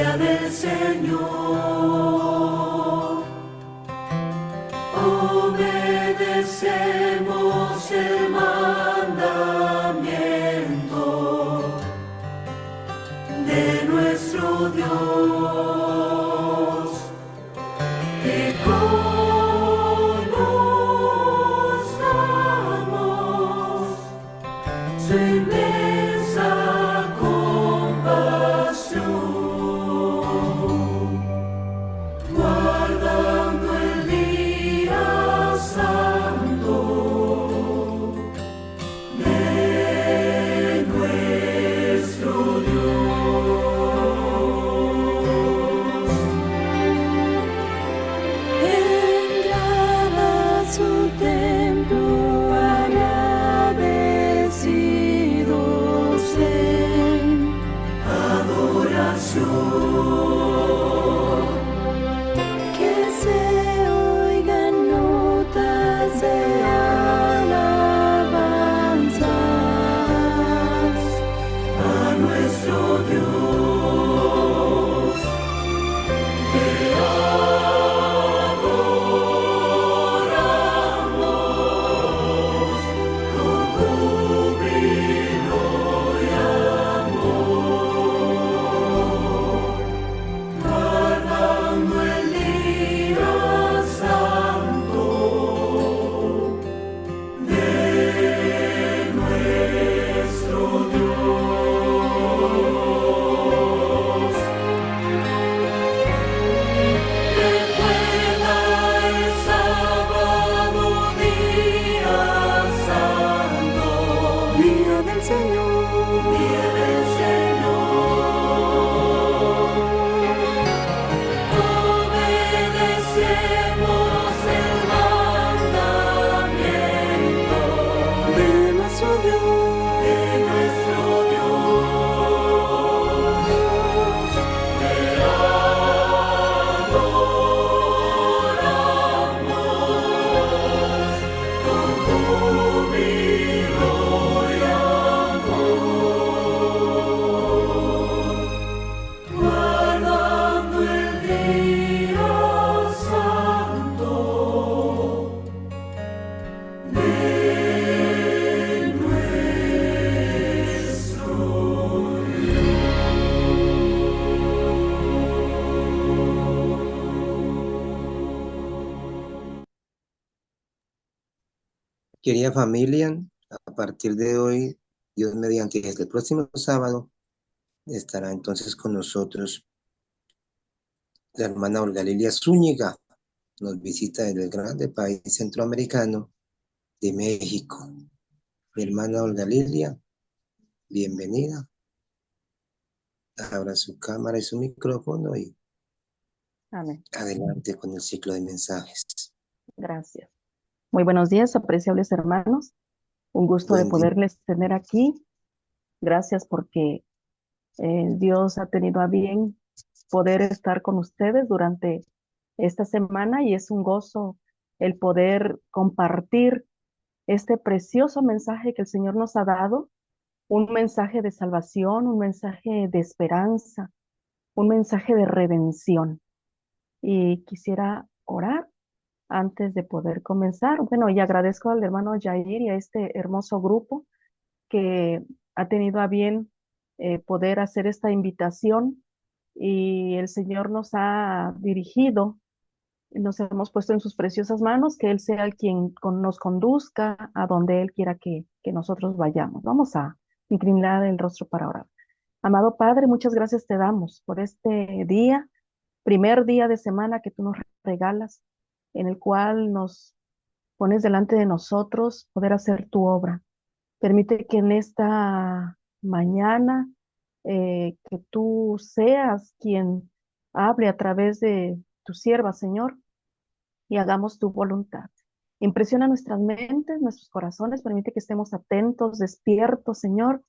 día del Señor. Obedecemos el mandamiento de nuestro Dios, que conozcamos su inmensa compasión, guardando el día santo de nuestro Dios. Entrar a su templo agradecidos en adoración, que se oigan notas de alabanzas a nuestro Dios, que adoramos con júbilo y amor, guardando el día santo de nuestro Dios. Recuerda el sábado, día santo, día del Señor, día del Señor. Obedecemos el mandamiento de nuestro Dios, que adoramos con júbilo y amor, guardando el día santo de nuestro Querida familia, a partir de hoy, Dios mediante, desde el próximo sábado, estará entonces con nosotros la hermana Olga Lilia Zúñiga. Nos visita desde el grande país centroamericano de México. Mi hermana Olga Lilia, bienvenida. Abra su cámara y su micrófono y Amén. adelante con el ciclo de mensajes. Gracias. Muy buenos días, apreciables hermanos. Un gusto de Buen día. poderles tener aquí. Gracias porque Dios ha tenido a bien poder estar con ustedes durante esta semana y es un gozo el poder compartir este precioso mensaje que el Señor nos ha dado, un mensaje de salvación, un mensaje de esperanza, un mensaje de redención. Y quisiera orar antes de poder comenzar. Bueno, y agradezco al hermano Jair y a este hermoso grupo que ha tenido a bien poder hacer esta invitación y el Señor nos ha dirigido, nos hemos puesto en sus preciosas manos, que Él sea el quien nos conduzca a donde Él quiera que nosotros vayamos. Vamos a inclinar el rostro para orar. Amado Padre, muchas gracias te damos por este día, primer día de semana que tú nos regalas, en el cual nos pones delante de nosotros poder hacer tu obra. Permite que en esta mañana que tú seas quien hable a través de tu sierva, Señor, y hagamos tu voluntad. Impresiona nuestras mentes, nuestros corazones, permite que estemos atentos, despiertos, Señor,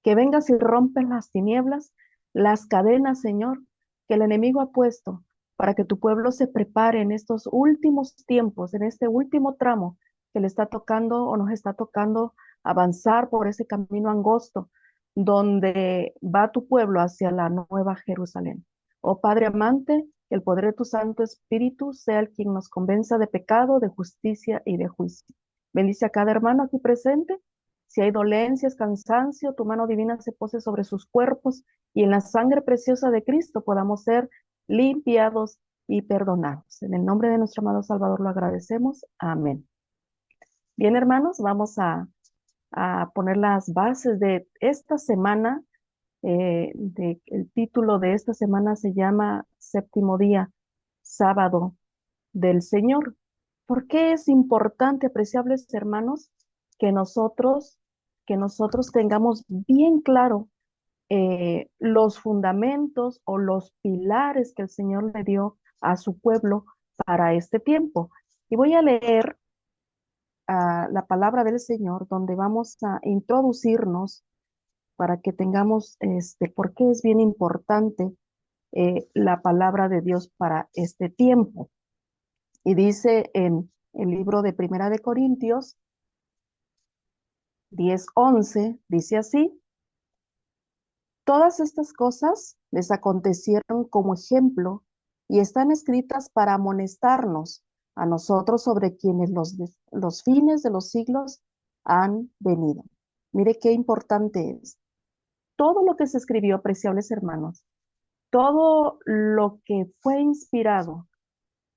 que vengas y rompes las tinieblas, las cadenas, Señor, que el enemigo ha puesto para que tu pueblo se prepare en estos últimos tiempos, en este último tramo que le está tocando o nos está tocando avanzar por ese camino angosto donde va tu pueblo hacia la nueva Jerusalén. Oh Padre amante, el poder de tu Santo Espíritu sea el quien nos convenza de pecado, de justicia y de juicio. Bendice a cada hermano aquí presente. Si hay dolencias, cansancio, tu mano divina se pose sobre sus cuerpos y en la sangre preciosa de Cristo podamos ser limpiados y perdonados. En el nombre de nuestro amado Salvador lo agradecemos. Amén. Bien, hermanos, vamos a poner las bases de esta semana. El título de esta semana se llama Séptimo Día, Sábado del Señor. ¿Por qué es importante, apreciables hermanos, que nosotros tengamos bien claro los fundamentos o los pilares que el Señor le dio a su pueblo para este tiempo? Y voy a leer la palabra del Señor, donde vamos a introducirnos para que tengamos por qué es bien importante la palabra de Dios para este tiempo. Y dice en el libro de Primera de Corintios 10:11, dice así: todas estas cosas les acontecieron como ejemplo y están escritas para amonestarnos a nosotros sobre quienes los fines de los siglos han venido. Mire qué importante es. Todo lo que se escribió, apreciables hermanos, todo lo que fue inspirado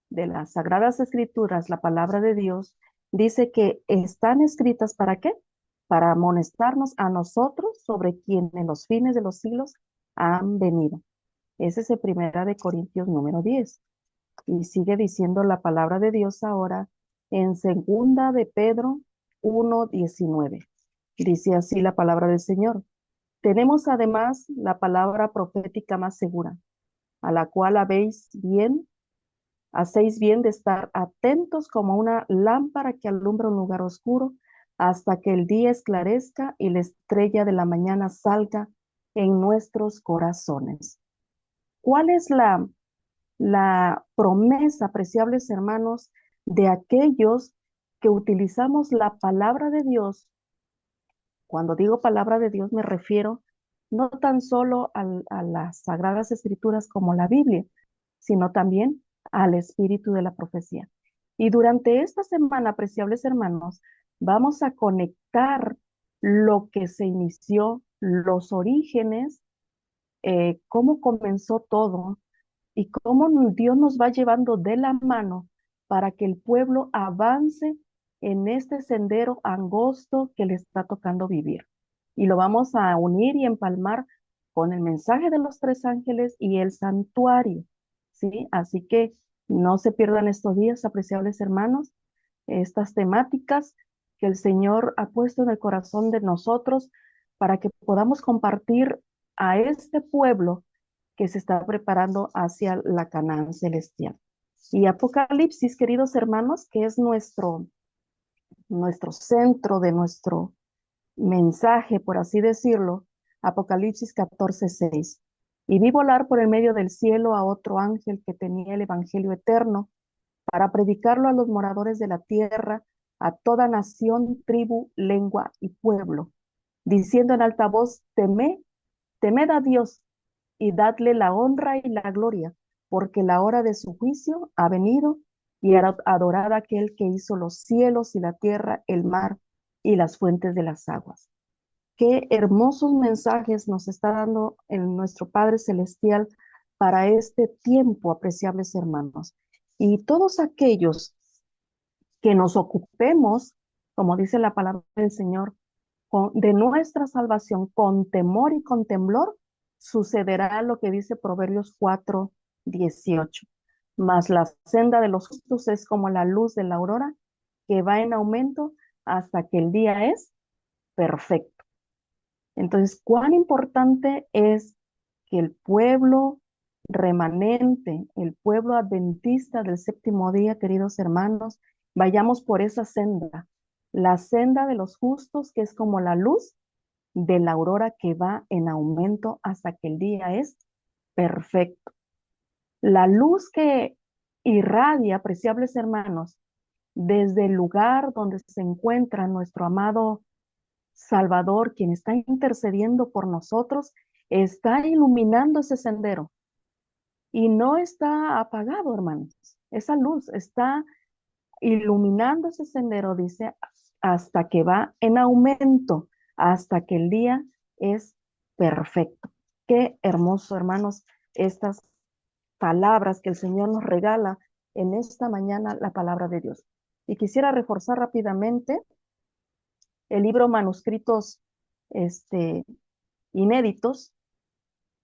de las Sagradas Escrituras, la palabra de Dios, dice que están escritas ¿para qué? Para amonestarnos a nosotros sobre quienes en los fines de los siglos han venido. Ese es el Primera de Corintios número 10. Y sigue diciendo la palabra de Dios ahora en Segunda de Pedro 1:19. Dice así la palabra del Señor: tenemos además la palabra profética más segura, a la cual hacéis bien de estar atentos como una lámpara que alumbra un lugar oscuro hasta que el día esclarezca y la estrella de la mañana salga en nuestros corazones. ¿Cuál es la promesa, apreciables hermanos, de aquellos que utilizamos la palabra de Dios? Cuando digo palabra de Dios me refiero no tan solo a las Sagradas Escrituras como la Biblia, sino también al espíritu de la profecía. Y durante esta semana, apreciables hermanos, vamos a conectar lo que se inició, los orígenes, cómo comenzó todo y cómo Dios nos va llevando de la mano para que el pueblo avance en este sendero angosto que le está tocando vivir. Y lo vamos a unir y empalmar con el mensaje de los tres ángeles y el santuario, ¿sí? Así que no se pierdan estos días, apreciables hermanos, estas temáticas que el Señor ha puesto en el corazón de nosotros para que podamos compartir a este pueblo que se está preparando hacia la Canaán celestial. Y Apocalipsis, queridos hermanos, que es nuestro centro de nuestro mensaje, por así decirlo, Apocalipsis 14:6. Y vi volar por el medio del cielo a otro ángel que tenía el evangelio eterno para predicarlo a los moradores de la tierra, a toda nación, tribu, lengua y pueblo, diciendo en alta voz: temed a Dios y dadle la honra y la gloria, porque la hora de su juicio ha venido, y adorad a aquel que hizo los cielos y la tierra, el mar y las fuentes de las aguas. Qué hermosos mensajes nos está dando nuestro Padre Celestial para este tiempo, apreciables hermanos. Y todos aquellos que nos ocupemos, como dice la palabra del Señor, de nuestra salvación con temor y con temblor, sucederá lo que dice Proverbios 4:18. Mas la senda de los justos es como la luz de la aurora, que va en aumento hasta que el día es perfecto. Entonces, cuán importante es que el pueblo remanente, el pueblo adventista del séptimo día, queridos hermanos, vayamos por esa senda, la senda de los justos, que es como la luz de la aurora que va en aumento hasta que el día es perfecto. La luz que irradia, apreciables hermanos, desde el lugar donde se encuentra nuestro amado Salvador, quien está intercediendo por nosotros, está iluminando ese sendero. y no está apagado, hermanos. Esa luz está iluminando ese sendero, dice, hasta que va en aumento, hasta que el día es perfecto. Qué hermoso, hermanos, estas palabras que el Señor nos regala en esta mañana, la palabra de Dios. Y quisiera reforzar rápidamente el libro Manuscritos Inéditos,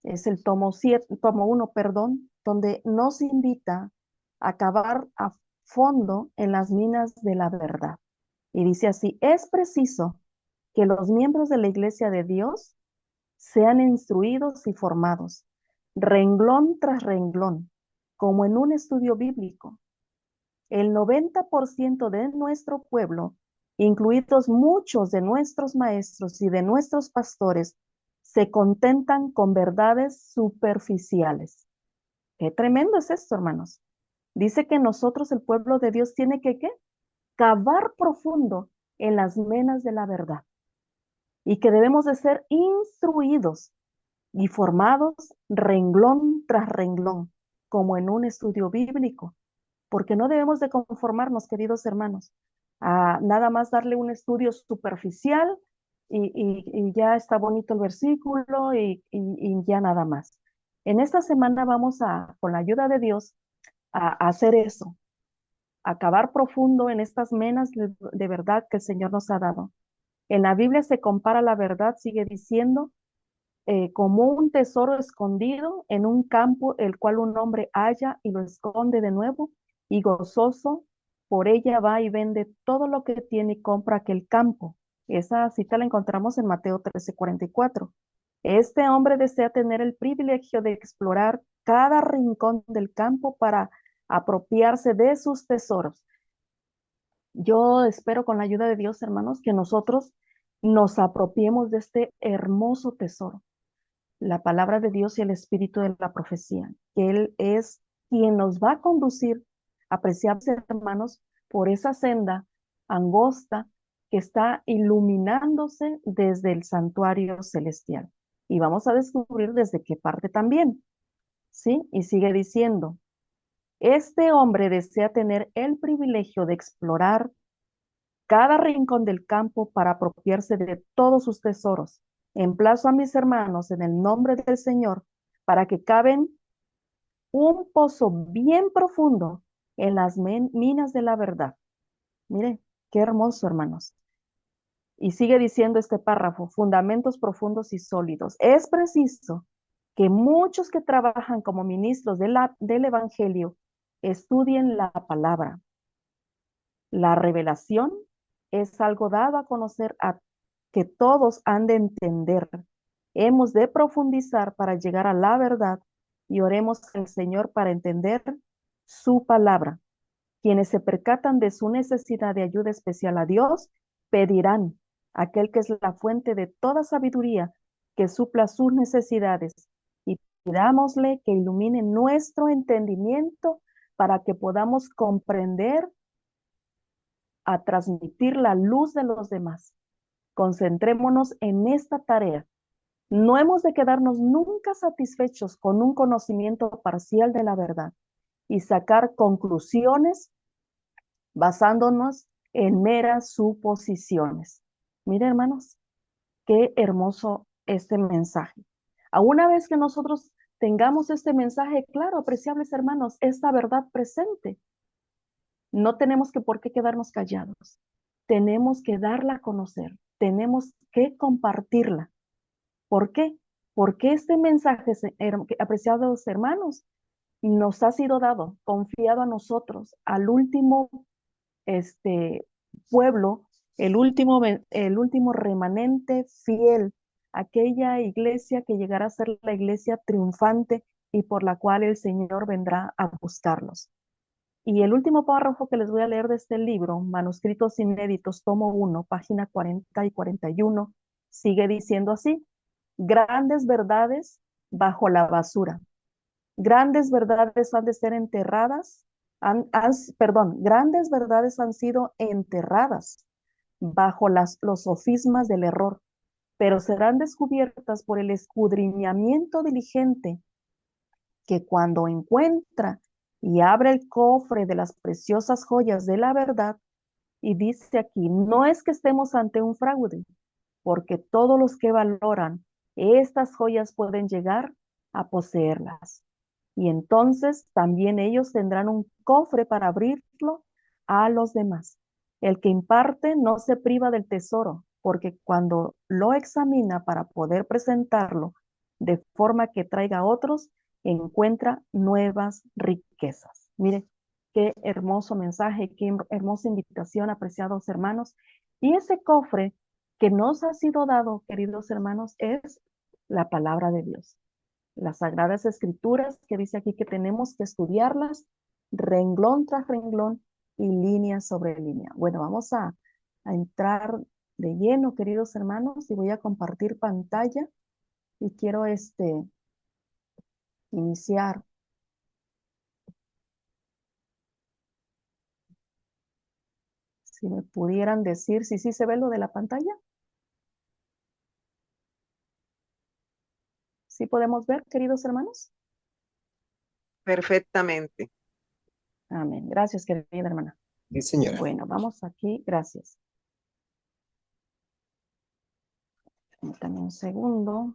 es el tomo 1, perdón, donde nos invita a cavar a fondo en las minas de la verdad. Y dice así: es preciso que los miembros de la Iglesia de Dios sean instruidos y formados, renglón tras renglón, como en un estudio bíblico. El 90% de nuestro pueblo, incluidos muchos de nuestros maestros y de nuestros pastores, se contentan con verdades superficiales. Qué tremendo es esto, hermanos. Dice que nosotros, el pueblo de Dios, tiene que, ¿qué? Cavar profundo en las menas de la verdad y que debemos de ser instruidos y formados renglón tras renglón, como en un estudio bíblico, porque no debemos de conformarnos, queridos hermanos, a nada más darle un estudio superficial y ya está bonito el versículo y ya nada más. En esta semana vamos a, con la ayuda de Dios, a hacer eso, a cavar profundo en estas menas de verdad que el Señor nos ha dado. En la Biblia se compara la verdad, sigue diciendo, como un tesoro escondido en un campo, el cual un hombre halla y lo esconde de nuevo, y gozoso por ella va y vende todo lo que tiene y compra aquel campo. Esa cita la encontramos en Mateo 13:44. Este hombre desea tener el privilegio de explorar cada rincón del campo para apropiarse de sus tesoros. Yo espero, con la ayuda de Dios, hermanos, que nosotros nos apropiemos de este hermoso tesoro, la palabra de Dios y el espíritu de la profecía, que Él es quien nos va a conducir, apreciables hermanos, por esa senda angosta que está iluminándose desde el santuario celestial. Y vamos a descubrir desde qué parte también, ¿sí? Y sigue diciendo: este hombre desea tener el privilegio de explorar cada rincón del campo para apropiarse de todos sus tesoros. Emplazo a mis hermanos en el nombre del Señor para que caben un pozo bien profundo en las minas de la verdad. Mire, qué hermoso, hermanos. Y sigue diciendo este párrafo: fundamentos profundos y sólidos. Es preciso que muchos que trabajan como ministros del Evangelio estudien la palabra. La revelación es algo dado a conocer a que todos han de entender. Hemos de profundizar para llegar a la verdad y oremos al Señor para entender su palabra. Quienes se percatan de su necesidad de ayuda especial a Dios, pedirán a aquel que es la fuente de toda sabiduría que supla sus necesidades, y pidámosle que ilumine nuestro entendimiento para que podamos comprender a transmitir la luz de los demás. Concentrémonos en esta tarea. No hemos de quedarnos nunca satisfechos con un conocimiento parcial de la verdad y sacar conclusiones basándonos en meras suposiciones. Mire, hermanos, qué hermoso este mensaje. A una vez que nosotros tengamos este mensaje claro, apreciables hermanos, esta verdad presente, no tenemos que por qué quedarnos callados. Tenemos que darla a conocer. Tenemos que compartirla. ¿Por qué? Porque este mensaje, apreciados hermanos, nos ha sido dado, confiado a nosotros, al último pueblo, el último remanente fiel, aquella iglesia que llegará a ser la iglesia triunfante y por la cual el Señor vendrá a buscarlos. Y el último párrafo que les voy a leer de este libro, Manuscritos Inéditos, tomo 1, página 40 y 41, sigue diciendo así: grandes verdades bajo la basura. Grandes verdades han de ser enterradas, grandes verdades han sido enterradas bajo los sofismas del error, pero serán descubiertas por el escudriñamiento diligente que cuando encuentra y abre el cofre de las preciosas joyas de la verdad, y dice aquí, no es que estemos ante un fraude, porque todos los que valoran estas joyas pueden llegar a poseerlas. Y entonces también ellos tendrán un cofre para abrirlo a los demás. El que imparte no se priva del tesoro, porque cuando lo examina para poder presentarlo de forma que traiga a otros, encuentra nuevas riquezas. Mire, qué hermoso mensaje, qué hermosa invitación, apreciados hermanos. Y ese cofre que nos ha sido dado, queridos hermanos, es la palabra de Dios. Las Sagradas Escrituras, que dice aquí que tenemos que estudiarlas renglón tras renglón y línea sobre línea. Bueno, vamos a entrar de lleno, queridos hermanos, y voy a compartir pantalla y quiero iniciar. Si me pudieran decir si sí se ve lo de la pantalla. ¿Sí podemos ver, queridos hermanos? Perfectamente. Amén. Gracias, querida hermana. Sí, señora. Bueno, vamos aquí. Gracias. Permítanme un segundo.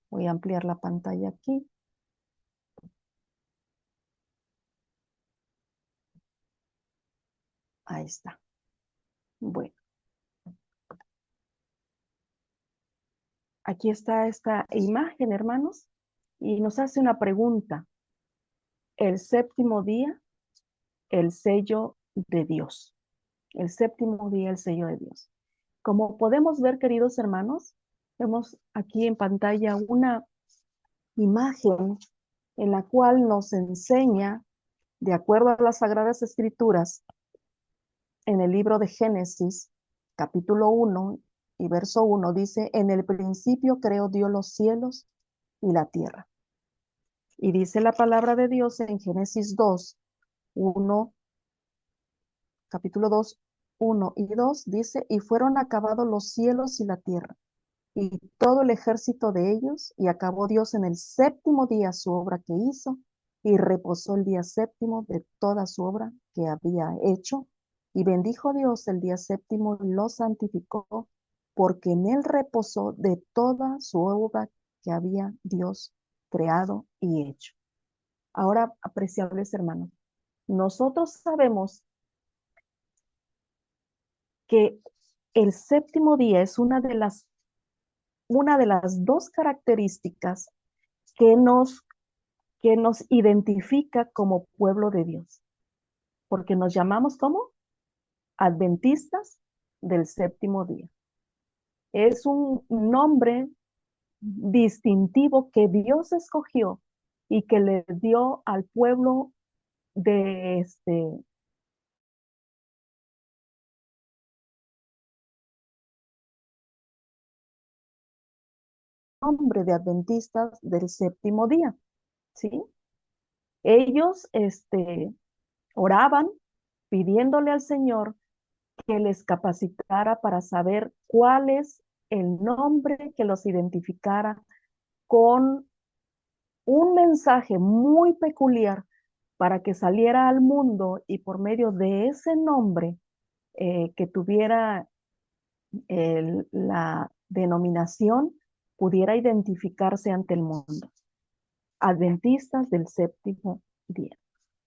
Voy a ampliar la pantalla aquí. Ahí está. Bueno, aquí está esta imagen, hermanos, y nos hace una pregunta. El séptimo día, el sello de Dios. El séptimo día, el sello de Dios. Como podemos ver, queridos hermanos, vemos aquí en pantalla una imagen en la cual nos enseña, de acuerdo a las Sagradas Escrituras, en el libro de Génesis, capítulo 1 y verso 1, dice, en el principio creó Dios los cielos y la tierra. Y dice la palabra de Dios en Génesis 2, 1, capítulo 2, 1 y 2, dice, y fueron acabados los cielos y la tierra, y todo el ejército de ellos, y acabó Dios en el séptimo día su obra que hizo, y reposó el día séptimo de toda su obra que había hecho, y bendijo Dios el día séptimo y lo santificó, porque en él reposó de toda su obra que había Dios creado y hecho. Ahora, apreciables hermanos, nosotros sabemos que el séptimo día es una de las dos características que nos identifica como pueblo de Dios, porque nos llamamos como adventistas del séptimo día. Es un nombre distintivo que Dios escogió y que le dio al pueblo de nombre de adventistas del séptimo día, ¿sí? Ellos oraban pidiéndole al Señor que les capacitara para saber cuál es el nombre que los identificara con un mensaje muy peculiar para que saliera al mundo y por medio de ese nombre que tuviera la denominación pudiera identificarse ante el mundo. Adventistas del séptimo día.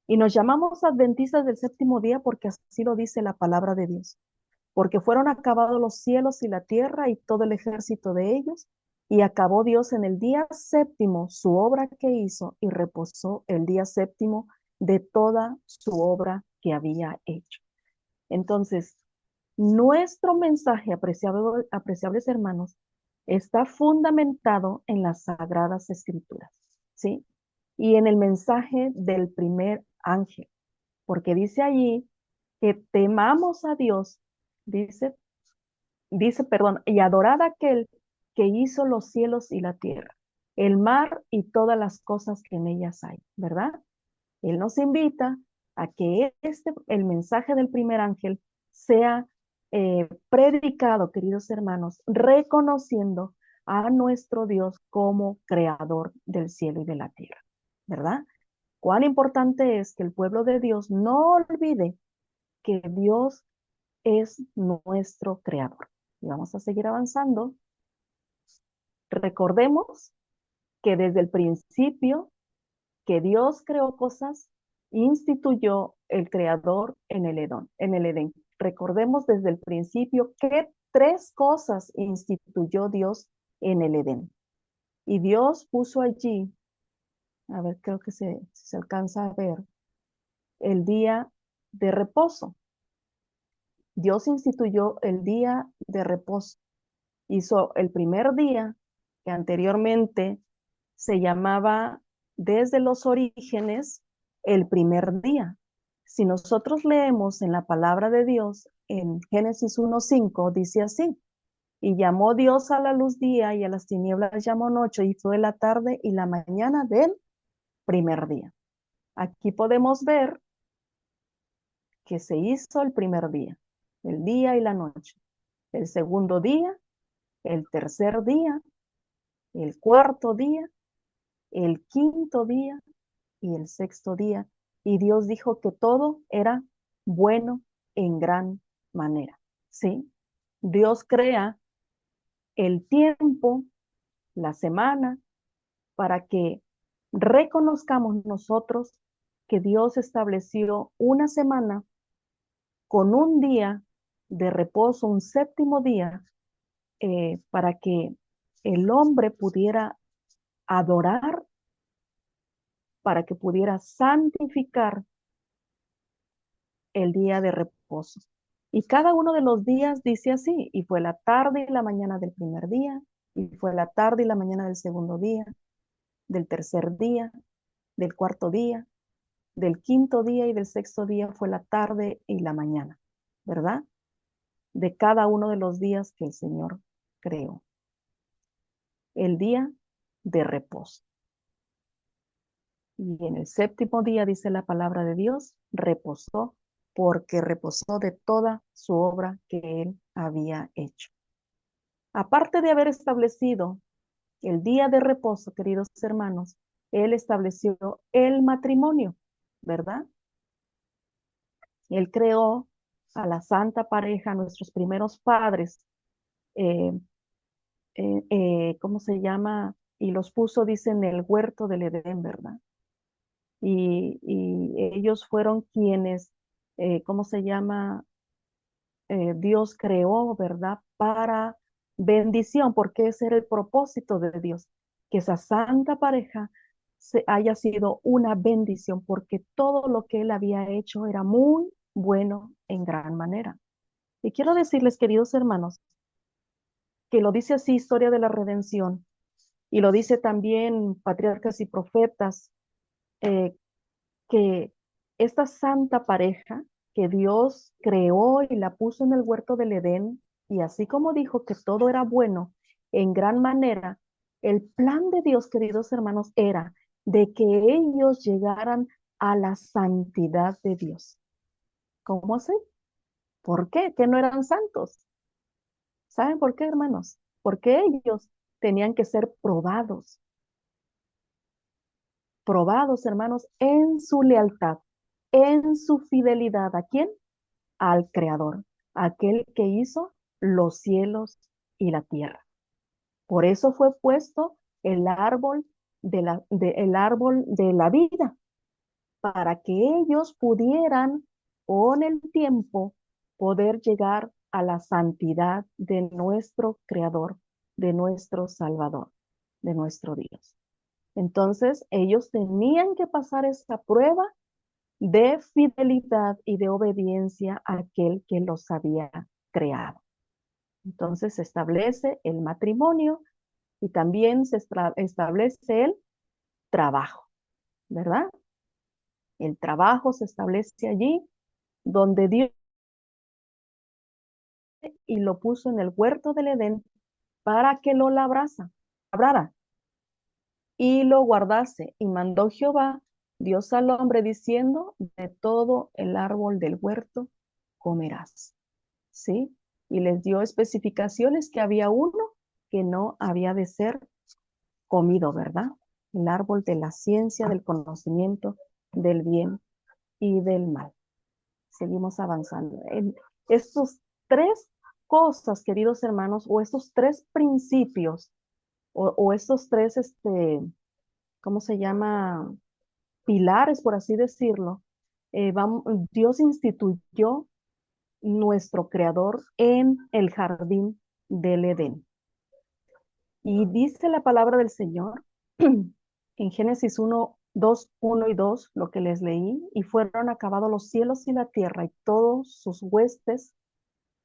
Y nos llamamos adventistas del séptimo día porque así lo dice la palabra de Dios. Porque fueron acabados los cielos y la tierra y todo el ejército de ellos, y acabó Dios en el día séptimo su obra que hizo y reposó el día séptimo de toda su obra que había hecho. Entonces, nuestro mensaje, apreciables hermanos, está fundamentado en las Sagradas Escrituras, ¿sí? Y en el mensaje del primer ángel, porque dice allí que temamos a Dios, dice, perdón, y adorad a aquel que hizo los cielos y la tierra, el mar y todas las cosas que en ellas hay, ¿verdad? Él nos invita a que el mensaje del primer ángel sea predicado, queridos hermanos, reconociendo a nuestro Dios como creador del cielo y de la tierra. ¿verdad? Cuán importante es que el pueblo de Dios no olvide que Dios es nuestro creador. Y vamos a seguir avanzando. Recordemos que desde el principio que Dios creó cosas, instituyó el creador en el Edén. Recordemos desde el principio que tres cosas instituyó Dios en el Edén. Y Dios puso allí, a ver, creo que se alcanza a ver, el día de reposo. Dios instituyó el día de reposo. Hizo el primer día, que anteriormente se llamaba desde los orígenes el primer día. Si nosotros leemos en la palabra de Dios, en Génesis 1:5, dice así: y llamó Dios a la luz día y a las tinieblas llamó noche, y fue la tarde y la mañana del primer día. Aquí podemos ver que se hizo el primer día, el día y la noche, el segundo día, el tercer día, el cuarto día, el quinto día y el sexto día. Y Dios dijo que todo era bueno en gran manera. ¿Sí? Dios crea el tiempo, la semana, para que reconozcamos nosotros que Dios estableció una semana con un día de reposo, un séptimo día, para que el hombre pudiera adorar, para que pudiera santificar el día de reposo. Y cada uno de los días dice así: y fue la tarde y la mañana del primer día, y fue la tarde y la mañana del segundo día, del tercer día, del cuarto día, del quinto día y del sexto día fue la tarde y la mañana, ¿verdad? De cada uno de los días que el Señor creó. El día de reposo. Y en el séptimo día, dice la palabra de Dios, reposó, porque reposó de toda su obra que él había hecho. Aparte de haber establecido el día de reposo, queridos hermanos, él estableció el matrimonio, ¿verdad? Él creó a la santa pareja, a nuestros primeros padres, eh, ¿cómo se llama? Y los puso, dice, en el huerto del Edén, ¿verdad? Y ellos fueron quienes, ¿cómo se llama? Dios creó, ¿verdad? Para bendición, porque ese era el propósito de Dios, que esa santa pareja haya sido una bendición, porque todo lo que él había hecho era muy bueno en gran manera. Y quiero decirles, queridos hermanos, que lo dice así Historia de la Redención, y lo dice también Patriarcas y Profetas, eh, que esta santa pareja que Dios creó y la puso en el huerto del Edén, y así como dijo que todo era bueno en gran manera, el plan de Dios, queridos hermanos, era de que ellos llegaran a la santidad de Dios. ¿Cómo así? ¿Por qué? Que no eran santos. ¿Saben por qué, hermanos? Porque ellos tenían que ser probados, hermanos, en su lealtad, en su fidelidad. ¿A quién? Al Creador, aquel que hizo los cielos y la tierra. Por eso fue puesto el árbol el árbol de la vida, para que ellos pudieran, con el tiempo, poder llegar a la santidad de nuestro Creador, de nuestro Salvador, de nuestro Dios. Entonces, ellos tenían que pasar esta prueba de fidelidad y de obediencia a aquel que los había creado. Entonces se establece el matrimonio y también se establece el trabajo, ¿verdad? El trabajo se establece allí donde Dios y lo puso en el huerto del Edén para que lo labrara y lo guardase. Y mandó Jehová, Dios al hombre, diciendo: de todo el árbol del huerto comerás. ¿Sí? Y les dio especificaciones que había uno que no había de ser comido, ¿verdad? el árbol de la ciencia, del conocimiento, del bien y del mal. Seguimos avanzando. En estos tres cosas, queridos hermanos, o estos tres principios, o estos tres, ¿cómo se llama? Pilares, por así decirlo, Dios instituyó nuestro creador en el jardín del Edén. Y dice la palabra del Señor en Génesis 1, 2, 1 y 2, lo que les leí, y fueron acabados los cielos y la tierra y todos sus huestes,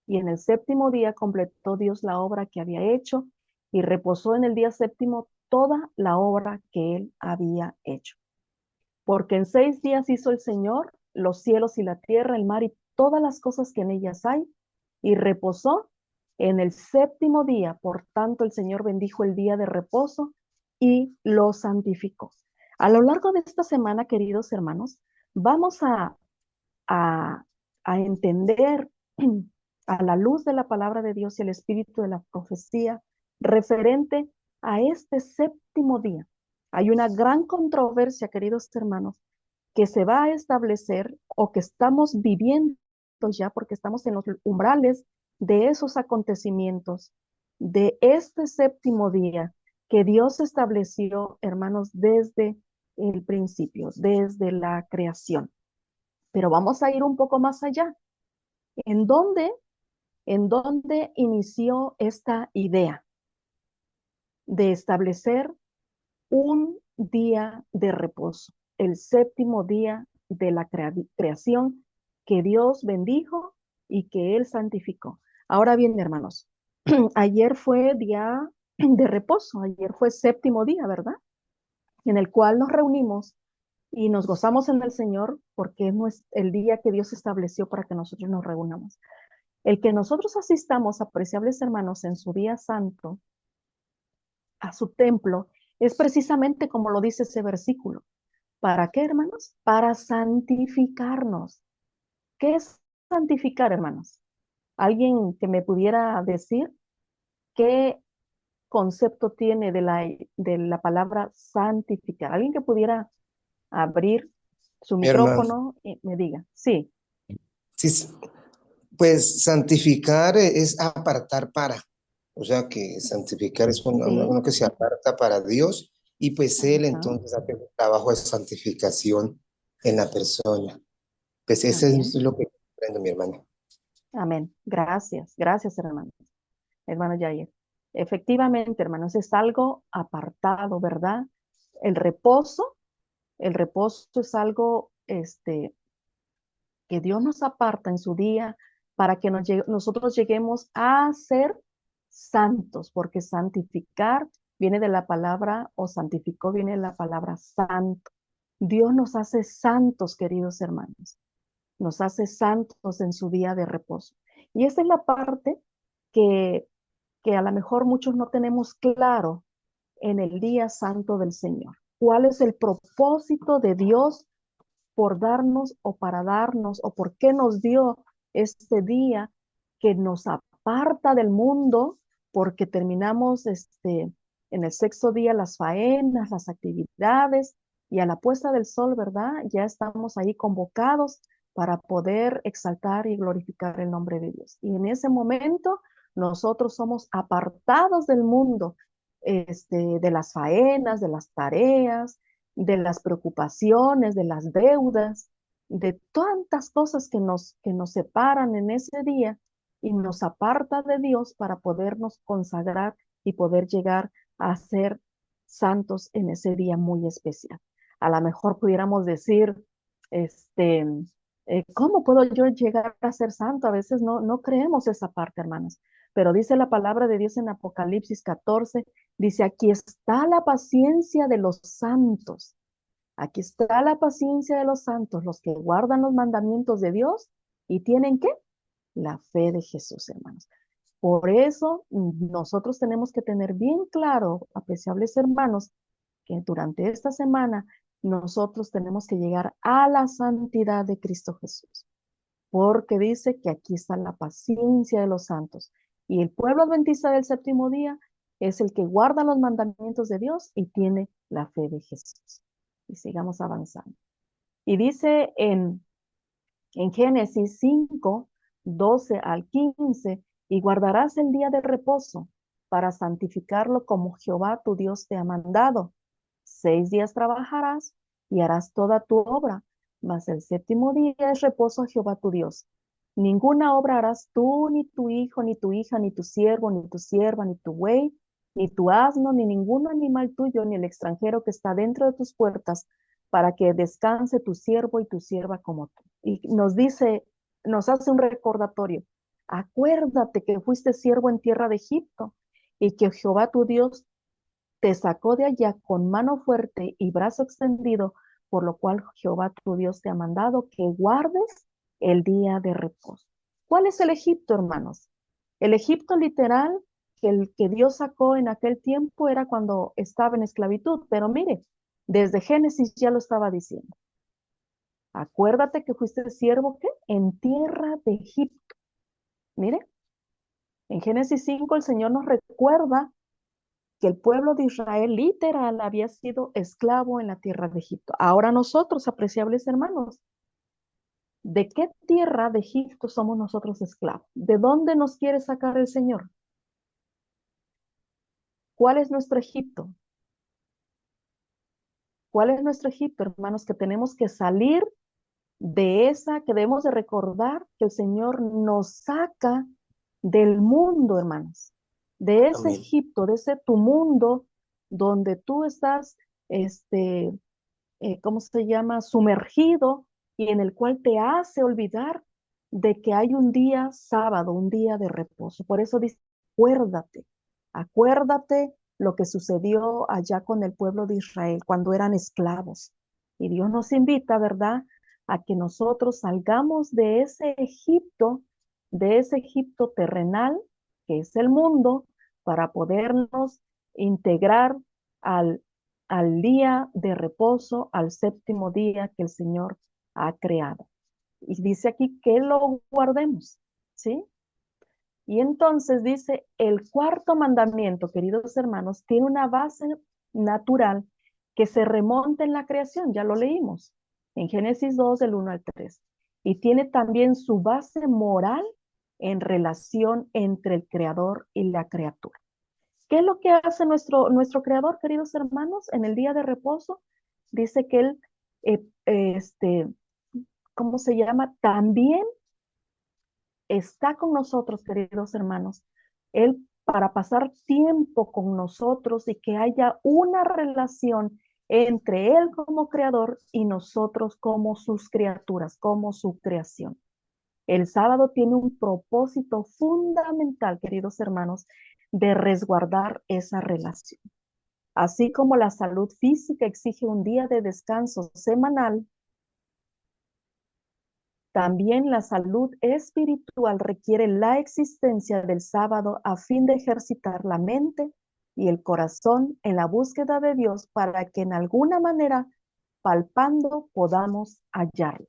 y en el séptimo día completó Dios la obra que había hecho, y reposó en el día séptimo toda la obra que él había hecho. Porque en 6 días hizo el Señor los cielos y la tierra, el mar y todas las cosas que en ellas hay, y reposó en el séptimo día. Por tanto, el Señor bendijo el día de reposo y lo santificó. A lo largo de esta semana, queridos hermanos, vamos a, a entender a la luz de la palabra de Dios y el espíritu de la profecía referente a este séptimo día. Hay una gran controversia, queridos hermanos, que se va a establecer o que estamos viviendo ya porque estamos en los umbrales de esos acontecimientos, de este séptimo día que Dios estableció, hermanos, desde el principio, desde la creación. Pero vamos a ir un poco más allá. ¿En dónde inició esta idea de establecer un día de reposo, el séptimo día de la creación que Dios bendijo y que Él santificó? Ahora bien, hermanos, ayer fue día de reposo, ayer fue séptimo día, ¿verdad? En el cual nos reunimos y nos gozamos en el Señor porque es el día que Dios estableció para que nosotros nos reunamos. El que nosotros asistamos, apreciables hermanos, en su día santo, a su templo, es precisamente como lo dice ese versículo. ¿Para qué, hermanos? Para santificarnos. ¿Qué es santificar, hermanos? ¿Alguien que me pudiera decir qué concepto tiene de la palabra santificar? ¿Alguien que pudiera abrir su Mi hermano. micrófono y me diga? Sí. Sí, pues santificar es apartar para. O sea que santificar es Sí. uno que se aparta para Dios y pues Él Ajá. entonces hace un trabajo de santificación en la persona. Pues eso es Amén. lo que comprendo, mi hermano. Amén. Gracias. Gracias, hermano. Hermano Yair. Efectivamente, hermanos, es algo apartado, ¿verdad? El reposo, el reposo es algo que Dios nos aparta en su día para que nosotros lleguemos a ser santos, porque santificar viene de la palabra, o santificó viene de la palabra santo. Dios nos hace santos, queridos hermanos, nos hace santos en su día de reposo. Y esa es la parte que a lo mejor muchos no tenemos claro en el día santo del Señor. ¿Cuál es el propósito de Dios por darnos o para darnos o por qué nos dio este día que nos aparta del mundo porque terminamos en el sexto día las faenas, las actividades y a la puesta del sol, ¿verdad? Ya estamos ahí convocados para poder exaltar y glorificar el nombre de Dios. Y en ese momento nosotros somos apartados del mundo, de las faenas, de las tareas, de las preocupaciones, de las deudas, de tantas cosas que nos separan en ese día y nos aparta de Dios para podernos consagrar y poder llegar a ser santos en ese día muy especial. A lo mejor pudiéramos decir, ¿cómo puedo yo llegar a ser santo? A veces no creemos esa parte, hermanos. Pero dice la palabra de Dios en Apocalipsis 14, dice, aquí está la paciencia de los santos. Aquí está la paciencia de los santos, los que guardan los mandamientos de Dios y tienen ¿qué? La fe de Jesús, hermanos. Por eso nosotros tenemos que tener bien claro, apreciables hermanos, que durante esta semana nosotros tenemos que llegar a la santidad de Cristo Jesús, porque dice que aquí está la paciencia de los santos. Y el pueblo adventista del séptimo día es el que guarda los mandamientos de Dios y tiene la fe de Jesús. Y sigamos avanzando. Y dice en Génesis 5, 12 al 15, y guardarás el día de reposo para santificarlo como Jehová tu Dios te ha mandado. 6 días trabajarás y harás toda tu obra, mas el séptimo día es reposo a Jehová tu Dios. Ninguna obra harás tú, ni tu hijo, ni tu hija, ni tu siervo, ni tu sierva, ni tu buey, ni tu asno, ni ningún animal tuyo, ni el extranjero que está dentro de tus puertas, para que descanse tu siervo y tu sierva como tú. Y nos dice, nos hace un recordatorio. Acuérdate que fuiste siervo en tierra de Egipto y que Jehová tu Dios te sacó de allá con mano fuerte y brazo extendido, por lo cual Jehová tu Dios te ha mandado que guardes el día de reposo. ¿Cuál es el Egipto, hermanos? El Egipto literal, que el que Dios sacó en aquel tiempo era cuando estaba en esclavitud, pero mire, desde Génesis ya lo estaba diciendo. Acuérdate que fuiste siervo, ¿qué? En tierra de Egipto. Mire, en Génesis 5 el Señor nos recuerda que el pueblo de Israel literal había sido esclavo en la tierra de Egipto. Ahora nosotros, apreciables hermanos, ¿de qué tierra de Egipto somos nosotros esclavos? ¿De dónde nos quiere sacar el Señor? ¿Cuál es nuestro Egipto? ¿Cuál es nuestro Egipto, hermanos? Que tenemos que salir de esa, que debemos de recordar que el Señor nos saca del mundo, hermanos, de ese Amén. Egipto, de ese tu mundo donde tú estás, ¿cómo se llama? Sumergido y en el cual te hace olvidar de que hay un día sábado, un día de reposo. Por eso dice, acuérdate, acuérdate lo que sucedió allá con el pueblo de Israel cuando eran esclavos. Y Dios nos invita, ¿verdad?, a que nosotros salgamos de ese Egipto terrenal, que es el mundo, para podernos integrar al al día de reposo, al séptimo día que el Señor ha creado. Y dice aquí que lo guardemos, ¿sí? Y entonces dice, el cuarto mandamiento, queridos hermanos, tiene una base natural que se remonta en la creación, ya lo leímos, en Génesis 2, del 1 al 3. Y tiene también su base moral en relación entre el creador y la criatura. ¿Qué es lo que hace nuestro creador, queridos hermanos, en el día de reposo? Dice que él, ¿cómo se llama? También está con nosotros, queridos hermanos. Él, para pasar tiempo con nosotros y que haya una relación entre Él como creador y nosotros como sus criaturas, como su creación. El sábado tiene un propósito fundamental, queridos hermanos, de resguardar esa relación. Así como la salud física exige un día de descanso semanal, también la salud espiritual requiere la existencia del sábado a fin de ejercitar la mente y el corazón en la búsqueda de Dios para que en alguna manera, palpando, podamos hallarlo.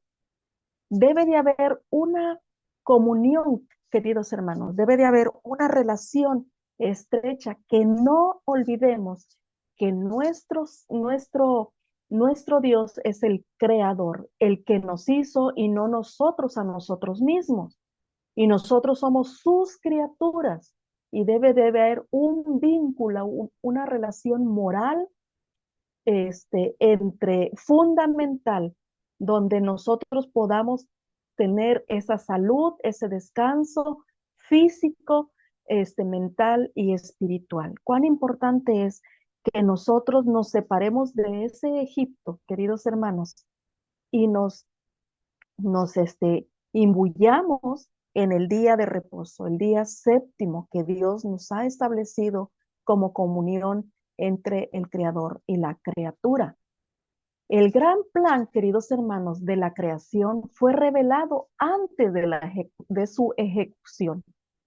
Debe de haber una comunión, queridos hermanos, debe de haber una relación estrecha, que no olvidemos que nuestro Dios es el creador, el que nos hizo y no nosotros a nosotros mismos. Y nosotros somos sus criaturas y debe de haber un vínculo, una relación moral fundamental, donde nosotros podamos tener esa salud, ese descanso físico, mental y espiritual. Cuán importante es que nosotros nos separemos de ese Egipto, queridos hermanos, y nos imbuyamos en el día de reposo, el día séptimo que Dios nos ha establecido como comunión entre el Creador y la criatura. El gran plan, queridos hermanos, de la creación fue revelado antes de su ejecución.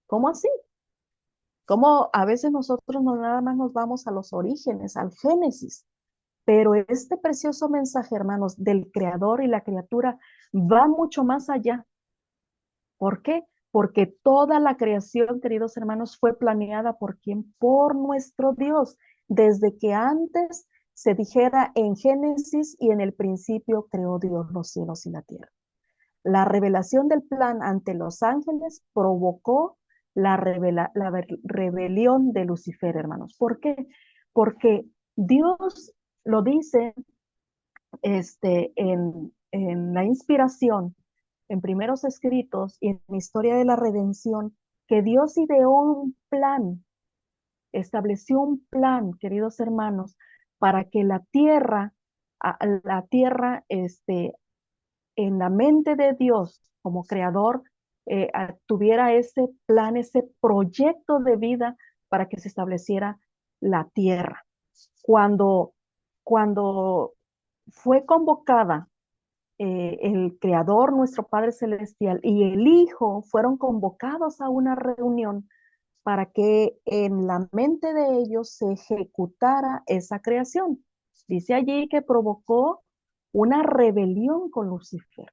¿Cómo así? Como a veces nosotros no nada más nos vamos a los orígenes, al Génesis, pero este precioso mensaje, hermanos, del Creador y la criatura va mucho más allá. ¿Por qué? Porque toda la creación, queridos hermanos, fue planeada ¿por quién? Por nuestro Dios. Desde que antes se dijera en Génesis: y en el principio creó Dios los cielos y la tierra. La revelación del plan ante los ángeles provocó la rebelión de Lucifer, hermanos. ¿Por qué? Porque Dios lo dice en la inspiración, en primeros escritos y en la historia de la redención, que Dios ideó un plan, estableció un plan, queridos hermanos, para que la tierra, en la mente de Dios como creador, tuviera ese plan, ese proyecto de vida para que se estableciera la tierra. Cuando fue convocada el Creador, nuestro Padre Celestial, y el Hijo fueron convocados a una reunión para que en la mente de ellos se ejecutara esa creación. Dice allí que provocó una rebelión con Lucifer.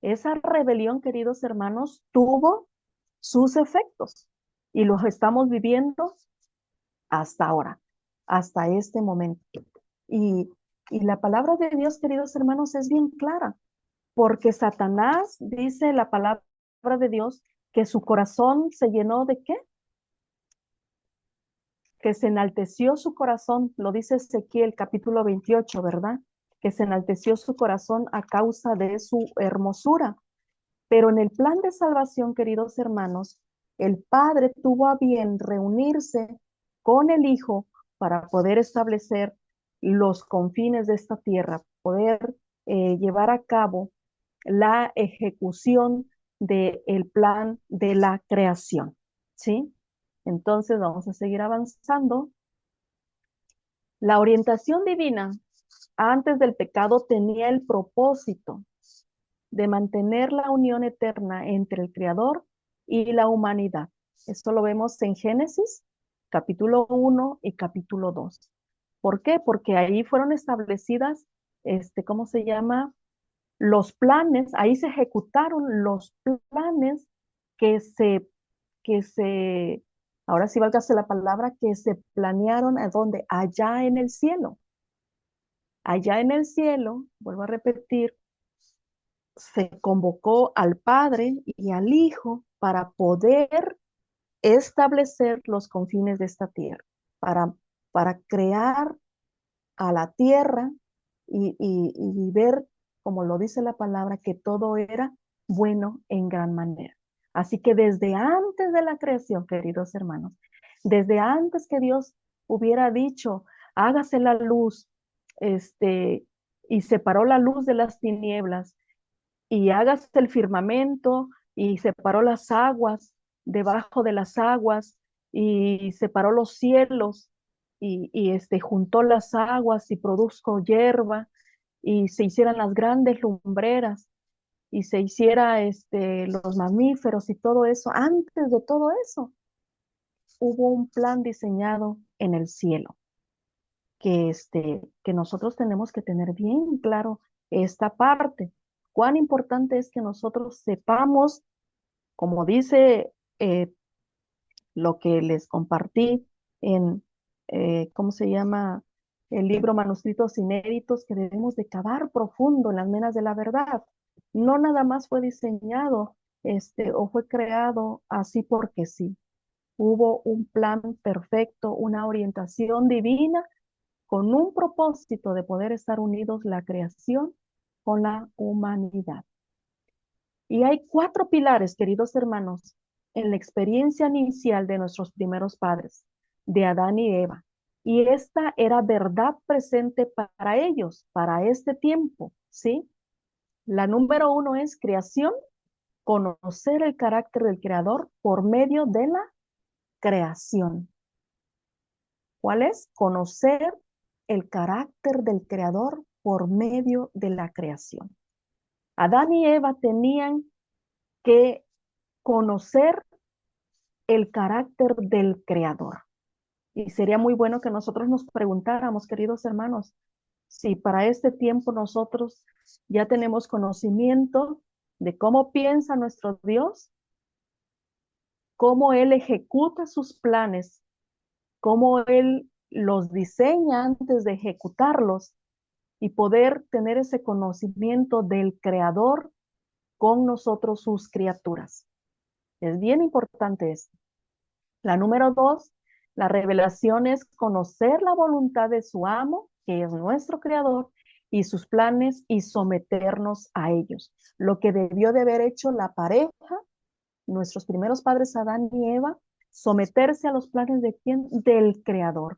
Esa rebelión, queridos hermanos, tuvo sus efectos y los estamos viviendo hasta ahora, hasta este momento. Y, y la palabra de Dios, queridos hermanos, es bien clara, porque Satanás, dice la palabra de Dios, que su corazón se llenó de ¿qué? Que se enalteció su corazón, lo dice Ezequiel capítulo 28, ¿verdad? Que se enalteció su corazón a causa de su hermosura. Pero en el plan de salvación, queridos hermanos, el Padre tuvo a bien reunirse con el Hijo para poder establecer los confines de esta tierra, poder llevar a cabo la ejecución del plan de la creación, ¿sí? Entonces vamos a seguir avanzando. La orientación divina antes del pecado tenía el propósito de mantener la unión eterna entre el Creador y la humanidad. Esto lo vemos en Génesis, capítulo 1 y capítulo 2. ¿Por qué? Porque ahí fueron establecidas, ¿cómo se llama? Los planes, ahí se ejecutaron los planes que se, ahora sí válgase la palabra, que se planearon ¿a dónde? Allá en el cielo. Allá en el cielo, vuelvo a repetir, se convocó al Padre y al Hijo para poder establecer los confines de esta tierra, para crear a la tierra y ver, como lo dice la palabra, que todo era bueno en gran manera. Así que desde antes de la creación, queridos hermanos, desde antes que Dios hubiera dicho, hágase la luz, y separó la luz de las tinieblas, y hágase el firmamento, y separó las aguas debajo de las aguas, y separó los cielos, y juntó las aguas y produjo hierba, y se hicieran las grandes lumbreras, y se hiciera los mamíferos y todo eso. Antes de todo eso, hubo un plan diseñado en el cielo, que nosotros tenemos que tener bien claro esta parte. Cuán importante es que nosotros sepamos, como dice lo que les compartí en, ¿cómo se llama? El libro Manuscritos Inéditos, que debemos de cavar profundo en las menas de la verdad. No nada más fue diseñado, o fue creado así porque sí. Hubo un plan perfecto, una orientación divina con un propósito de poder estar unidos la creación con la humanidad. Y hay 4 pilares, queridos hermanos, en la experiencia inicial de nuestros primeros padres, de Adán y Eva. Y esta era verdad presente para ellos, para este tiempo, ¿sí? La número 1 es creación, conocer el carácter del Creador por medio de la creación. ¿Cuál es? Conocer el carácter del Creador por medio de la creación. Adán y Eva tenían que conocer el carácter del Creador. Y sería muy bueno que nosotros nos preguntáramos, queridos hermanos, si para este tiempo nosotros ya tenemos conocimiento de cómo piensa nuestro Dios, cómo Él ejecuta sus planes, cómo Él los diseña antes de ejecutarlos y poder tener ese conocimiento del Creador con nosotros, sus criaturas. Es bien importante esto. La número 2, la revelación es conocer la voluntad de su amo, que es nuestro Creador, y sus planes y someternos a ellos. Lo que debió de haber hecho la pareja, nuestros primeros padres Adán y Eva, someterse a los planes de quién? Del Creador,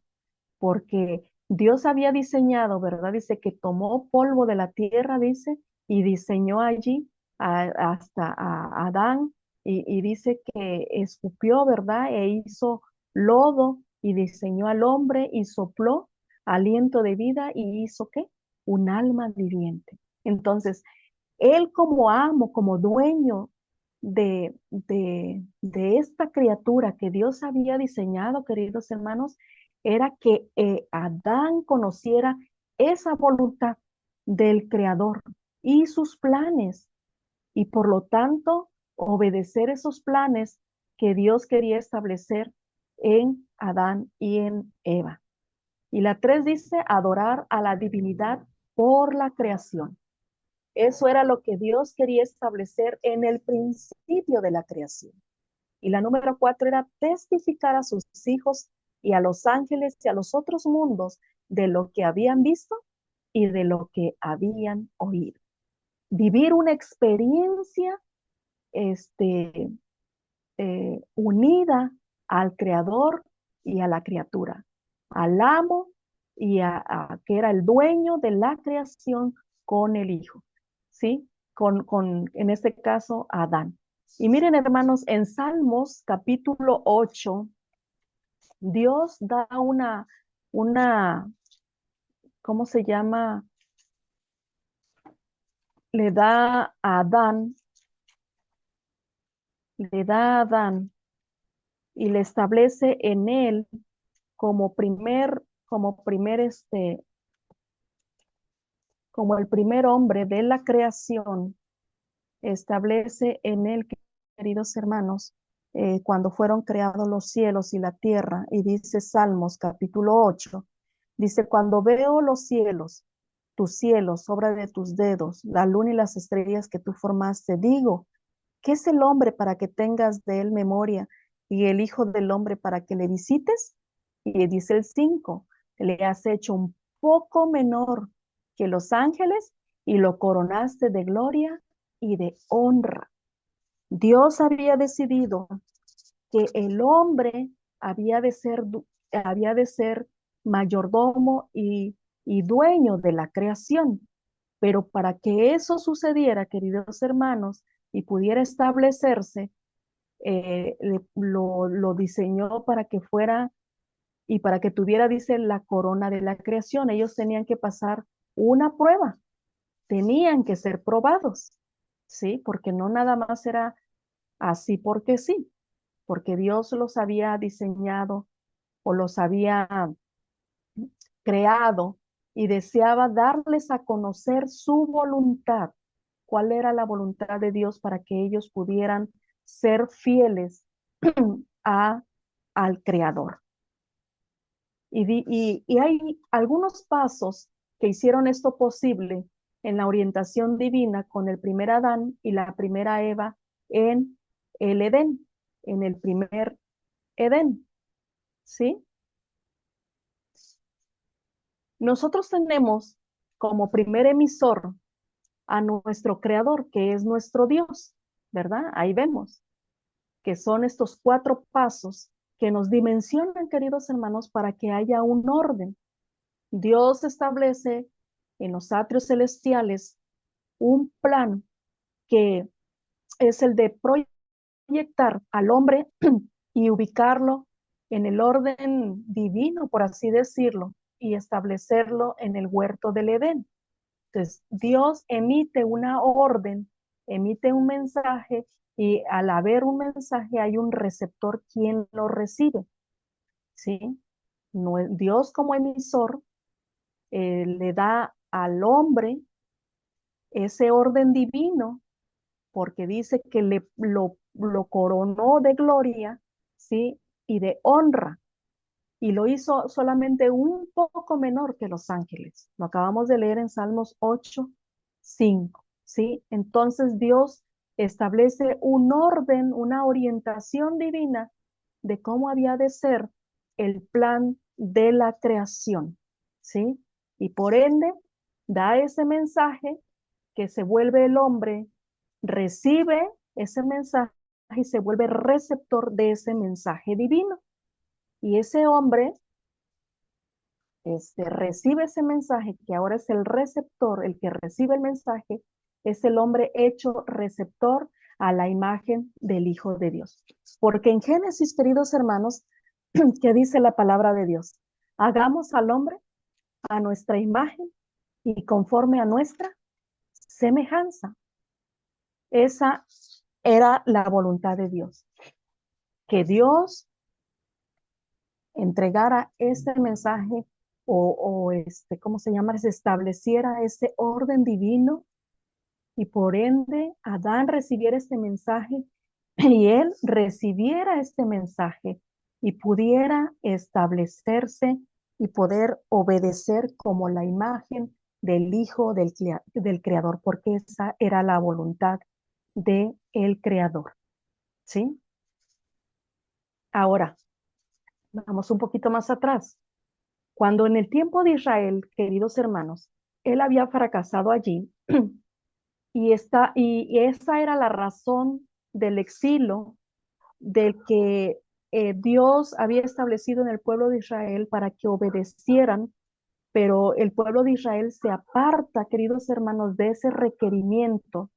porque Dios había diseñado, ¿verdad? Dice que tomó polvo de la tierra, dice, y diseñó allí hasta a Adán, y dice que escupió, ¿verdad? E hizo lodo y diseñó al hombre y sopló aliento de vida y hizo ¿qué? Un alma viviente. Entonces, él como amo, como dueño de esta criatura que Dios había diseñado, queridos hermanos, era que Adán conociera esa voluntad del Creador y sus planes, y por lo tanto obedecer esos planes que Dios quería establecer en Adán y en Eva. Y la 3 dice adorar a la divinidad por la creación. Eso era lo que Dios quería establecer en el principio de la creación. Y la número 4 era testificar a sus hijos y a los ángeles y a los otros mundos de lo que habían visto y de lo que habían oído. Vivir una experiencia unida al Creador y a la criatura, al amo y a que era el dueño de la creación con el Hijo, ¿sí? En este caso, Adán. Y miren, hermanos, en Salmos capítulo 8, Dios da una, ¿cómo se llama? Le da a Adán, le da a Adán y le establece en él como el primer hombre de la creación, establece en él, queridos hermanos, cuando fueron creados los cielos y la tierra, y dice Salmos capítulo 8, dice, cuando veo los cielos, tus cielos, obra de tus dedos, la luna y las estrellas que tú formaste, digo, ¿qué es el hombre para que tengas de él memoria y el hijo del hombre para que le visites? Y dice el 5, le has hecho un poco menor que los ángeles y lo coronaste de gloria y de honra. Dios había decidido que el hombre había de ser mayordomo y dueño de la creación. Pero para que eso sucediera, queridos hermanos, y pudiera establecerse, lo diseñó para que fuera y para que tuviera, dice, la corona de la creación. Ellos tenían que pasar una prueba, tenían que ser probados, ¿sí? Porque no nada más era así porque sí, porque Dios los había diseñado o los había creado y deseaba darles a conocer su voluntad. ¿Cuál era la voluntad de Dios para que ellos pudieran ser fieles al Creador? Y hay algunos pasos que hicieron esto posible en la orientación divina con el primer Adán y la primera Eva en el Edén, en el primer Edén, ¿sí? Nosotros tenemos como primer emisor a nuestro Creador, que es nuestro Dios, ¿verdad? Ahí vemos que son estos 4 pasos que nos dimensionan, queridos hermanos, para que haya un orden. Dios establece en los atrios celestiales un plan que es el de proyectar al hombre y ubicarlo en el orden divino, por así decirlo, y establecerlo en el huerto del Edén. Entonces, Dios emite una orden, emite un mensaje, y al haber un mensaje hay un receptor quien lo recibe, ¿sí? No, Dios como emisor le da al hombre ese orden divino, porque dice que lo coronó de gloria, ¿sí? Y de honra. y lo hizo solamente un poco menor que los ángeles. Lo acabamos de leer en Salmos 8:5, ¿sí? Entonces Dios establece un orden, una orientación divina de cómo había de ser el plan de la creación, ¿sí? Y por ende da ese mensaje que se vuelve el hombre, recibe ese mensaje y se vuelve receptor de ese mensaje divino. Y ese hombre recibe ese mensaje, que ahora es el receptor, el que recibe el mensaje, es el hombre hecho receptor a la imagen del Hijo de Dios. Porque en Génesis, queridos hermanos, ¿qué dice la palabra de Dios? Hagamos al hombre a nuestra imagen y conforme a nuestra semejanza. Esa era la voluntad de Dios. Que Dios entregara este mensaje ¿cómo se llama? Se estableciera ese orden divino y por ende Adán recibiera este mensaje y él recibiera este mensaje y pudiera establecerse y poder obedecer como la imagen del Hijo del Creador, porque esa era la voluntad del Creador, ¿sí? Ahora, vamos un poquito más atrás. Cuando en el tiempo de Israel, queridos hermanos, él había fracasado allí y esa era la razón del exilio del que Dios había establecido en el pueblo de Israel para que obedecieran, pero el pueblo de Israel se aparta, queridos hermanos, de ese requerimiento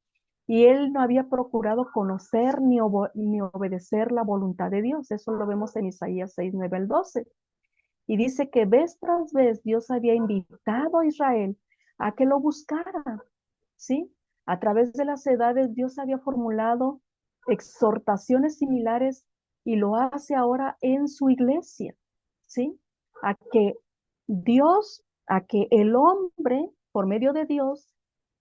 y él no había procurado conocer ni obedecer la voluntad de Dios. Eso lo vemos en Isaías 6:9 al 12. Y dice que vez tras vez Dios había invitado a Israel a que lo buscara, ¿sí? A través de las edades Dios había formulado exhortaciones similares y lo hace ahora en su iglesia, ¿sí? A que a que el hombre, por medio de Dios,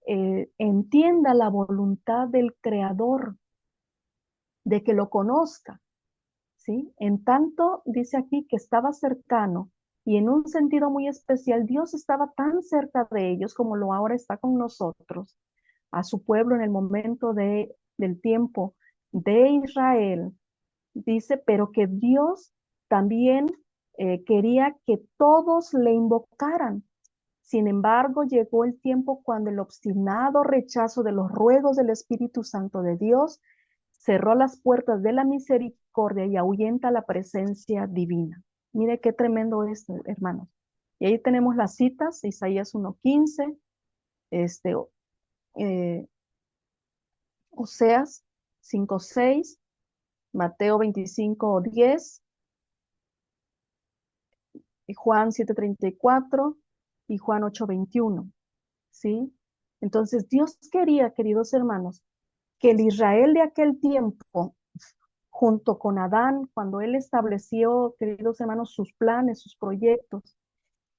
entienda la voluntad del Creador, de que lo conozca, ¿sí? En tanto, dice aquí que estaba cercano y en un sentido muy especial, Dios estaba tan cerca de ellos como lo ahora está con nosotros, a su pueblo en el momento del tiempo de Israel. Dice, pero que Dios también quería que todos le invocaran. Sin embargo, llegó el tiempo cuando el obstinado rechazo de los ruegos del Espíritu Santo de Dios cerró las puertas de la misericordia y ahuyenta la presencia divina. Mire qué tremendo es, hermanos. Y ahí tenemos las citas, Isaías 1:15, eh, Oseas 5:6, Mateo 25:10, y Juan 7:34 y Juan 8:21, ¿sí? Entonces Dios quería, queridos hermanos, que el Israel de aquel tiempo junto con Adán, cuando él estableció, queridos hermanos, sus planes, sus proyectos,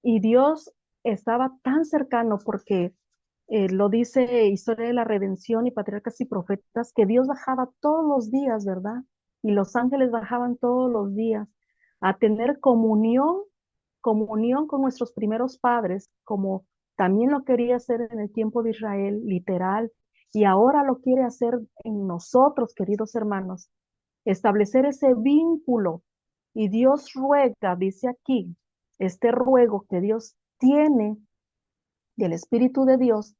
y Dios estaba tan cercano porque lo dice Historia de la Redención y Patriarcas y Profetas, que Dios bajaba todos los días, ¿verdad? Y los ángeles bajaban todos los días a tener comunión con nuestros primeros padres, como también lo quería hacer en el tiempo de Israel, literal, y ahora lo quiere hacer en nosotros, queridos hermanos, establecer ese vínculo. Y Dios ruega, dice aquí, este ruego que Dios tiene del Espíritu de Dios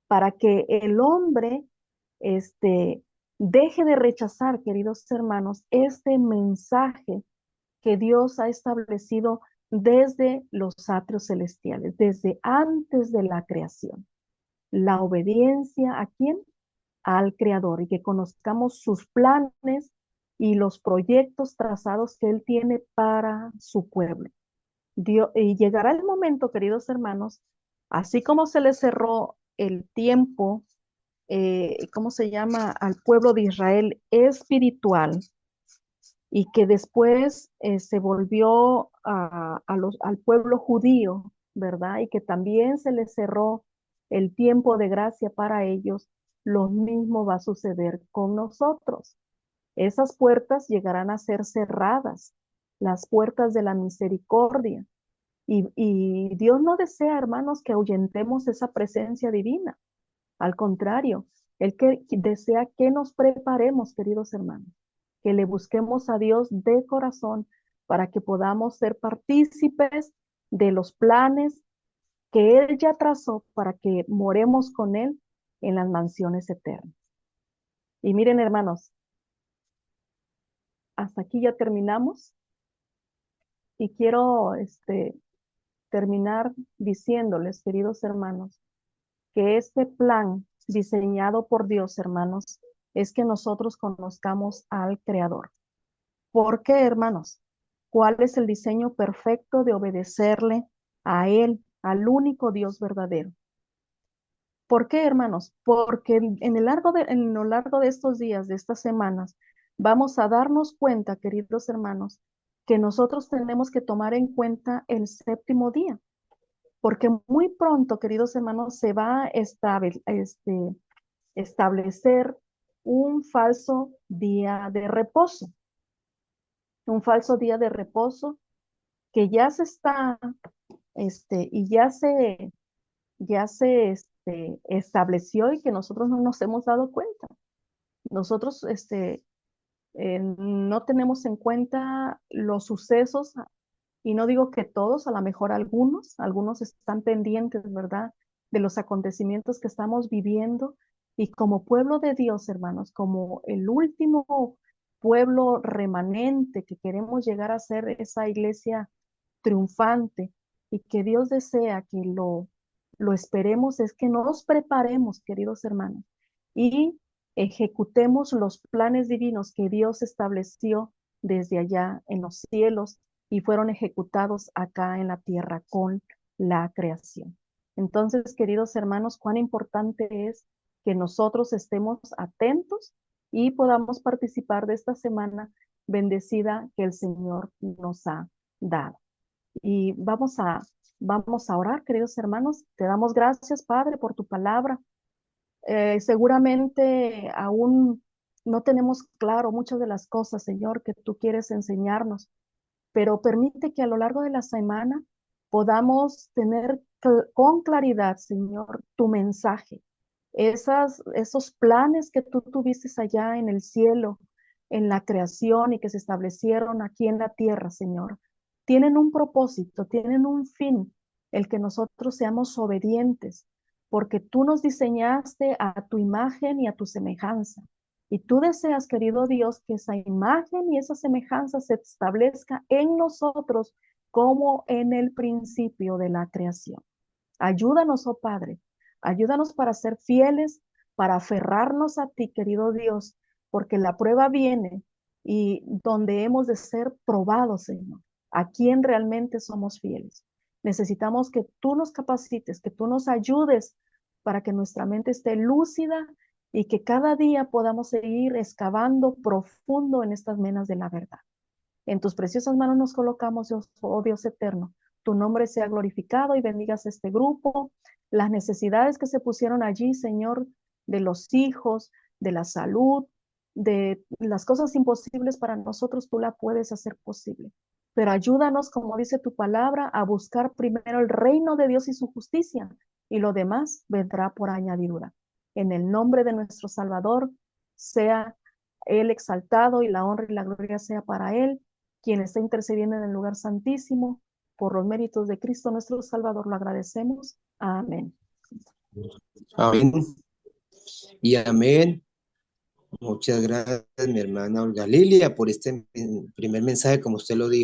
para que el hombre deje de rechazar, queridos hermanos, este mensaje que Dios ha establecido desde los atrios celestiales, desde antes de la creación. La obediencia ¿a quién? Al Creador, y que conozcamos sus planes y los proyectos trazados que Él tiene para su pueblo. Y llegará el momento, queridos hermanos, así como se le cerró el tiempo, ¿cómo se llama? Al pueblo de Israel espiritual, y que después se volvió al pueblo judío, ¿verdad? Y que también se le cerró el tiempo de gracia para ellos, lo mismo va a suceder con nosotros. Esas puertas llegarán a ser cerradas las puertas de la misericordia. Y Dios no desea, hermanos, que ahuyentemos esa presencia divina. Al contrario, Él que desea que nos preparemos, queridos hermanos, que le busquemos a Dios de corazón para que podamos ser partícipes de los planes que Él ya trazó para que moremos con Él en las mansiones eternas. Y miren, hermanos, hasta aquí ya terminamos y quiero terminar diciéndoles, queridos hermanos, que este plan diseñado por Dios, hermanos, es que nosotros conozcamos al Creador. ¿Por qué, hermanos? ¿Cuál es el diseño perfecto de obedecerle a Él, al único Dios verdadero? ¿Por qué, hermanos? Porque en lo largo de estos días, de estas semanas, vamos a darnos cuenta, queridos hermanos, que nosotros tenemos que tomar en cuenta el séptimo día, porque muy pronto, queridos hermanos, se va a establecer un falso día de reposo, que ya se está, y ya se estableció y que nosotros no nos hemos dado cuenta. Nosotros, no tenemos en cuenta los sucesos, y no digo que todos, a lo mejor algunos están pendientes, ¿verdad?, de los acontecimientos que estamos viviendo, y como pueblo de Dios, hermanos, como el último pueblo remanente que queremos llegar a ser esa iglesia triunfante y que Dios desea que lo esperemos, es que nos preparemos, queridos hermanos, y ejecutemos los planes divinos que Dios estableció desde allá en los cielos y fueron ejecutados acá en la tierra con la creación. Entonces, queridos hermanos, cuán importante es que nosotros estemos atentos y podamos participar de esta semana bendecida que el Señor nos ha dado. Y vamos a orar, queridos hermanos. Te damos gracias, Padre, por tu palabra. Seguramente aún no tenemos claro muchas de las cosas, Señor, que tú quieres enseñarnos, pero permite que a lo largo de la semana podamos tener con claridad, Señor, tu mensaje, esos planes que tú tuviste allá en el cielo, en la creación y que se establecieron aquí en la tierra, Señor. Tienen un propósito, tienen un fin, el que nosotros seamos obedientes, porque tú nos diseñaste a tu imagen y a tu semejanza. Y tú deseas, querido Dios, que esa imagen y esa semejanza se establezca en nosotros como en el principio de la creación. Ayúdanos, oh Padre, ayúdanos para ser fieles, para aferrarnos a ti, querido Dios, porque la prueba viene y donde hemos de ser probados, Señor, a quién realmente somos fieles. Necesitamos que tú nos capacites, que tú nos ayudes para que nuestra mente esté lúcida y que cada día podamos seguir excavando profundo en estas menas de la verdad. En tus preciosas manos nos colocamos, Dios, oh Dios eterno. Tu nombre sea glorificado y bendigas este grupo, las necesidades que se pusieron allí, Señor, de los hijos, de la salud, de las cosas imposibles para nosotros, tú la puedes hacer posible. Pero ayúdanos, como dice tu palabra, a buscar primero el reino de Dios y su justicia, y lo demás vendrá por añadidura. En el nombre de nuestro Salvador, sea Él exaltado y la honra y la gloria sea para Él, quien está intercediendo en el lugar santísimo. Por los méritos de Cristo nuestro Salvador lo agradecemos. Amén. Amén. Y amén. Muchas gracias, mi hermana Olga Lilia, por este primer mensaje, como usted lo dijo.